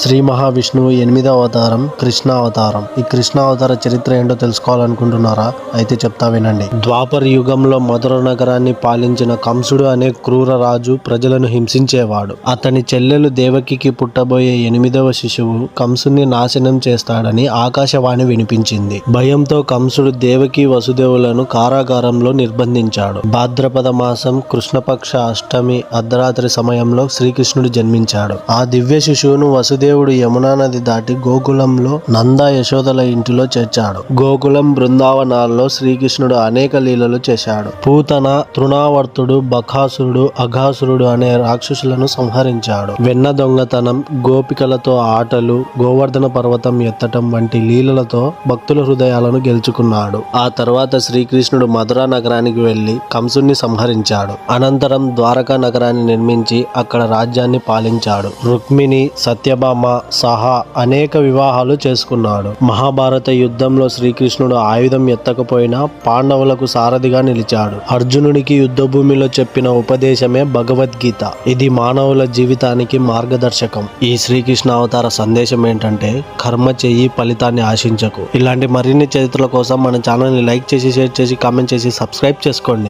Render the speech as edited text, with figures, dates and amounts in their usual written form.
శ్రీ మహావిష్ణువు 8వ అవతారం కృష్ణ అవతారం. ఈ కృష్ణ అవతార చరిత్ర ఏంటో తెలుసుకోవాలనుకుంటున్నారా? అయితే చెప్తా వినండి. ద్వాపర యుగంలో మధుర నగరాన్ని పాలించిన కంసుడు అనే క్రూర రాజు ప్రజలను హింసించేవాడు. అతని చెల్లెలు దేవకికి పుట్టబోయే 8వ శిశువు కంసుని నాశనం చేస్తాడని ఆకాశవాణి వినిపించింది. భయంతో కంసుడు దేవకి వసుదేవులను కారాగారంలో నిర్బంధించాడు. భాద్రపద మాసం కృష్ణపక్ష అష్టమి అర్ధరాత్రి సమయంలో శ్రీకృష్ణుడు జన్మించాడు. ఆ దివ్య శిశువును వసుదేవుడు యమునా నది దాటి గోకులంలో నంద యశోదల ఇంటిలో చేర్చాడు. గోకులం బృందావనాల్లో శ్రీకృష్ణుడు అనేక లీలలు చేశాడు. పూతన, తృణావర్తుడు, బకాసురుడు, అఘాసురుడు అనే రాక్షసులను సంహరించాడు. వెన్న దొంగతనం, గోపికలతో ఆటలు, గోవర్ధన పర్వతం ఎత్తటం వంటి లీలలతో భక్తుల హృదయాలను గెలుచుకున్నాడు. ఆ తర్వాత శ్రీకృష్ణుడు మధురా నగరానికి వెళ్లి కంసుని సంహరించాడు. అనంతరం ద్వారకా నగరాన్ని నిర్మించి అక్కడ రాజ్యాన్ని పాలించాడు. రుక్మిణి, సత్యభామ సహా అనేక వివాహాలు చేసుకున్నాడు. మహాభారత యుద్ధంలో శ్రీకృష్ణుడు ఆయుధం ఎత్తకపోయినా పాండవులకు సారథిగా నిలిచాడు. అర్జునుడికి యుద్ధ భూమిలో చెప్పిన ఉపదేశమే భగవద్గీత. ఇది మానవుల జీవితానికి మార్గదర్శకం. ఈ శ్రీకృష్ణ అవతార సందేశం ఏంటంటే కర్మ చెయ్యి, ఫలితాన్ని ఆశించకు. ఇలాంటి మరిన్ని చరిత్రల కోసం మన ఛానల్ ని లైక్ చేసి, షేర్ చేసి, కామెంట్ చేసి సబ్స్క్రైబ్ చేసుకోండి.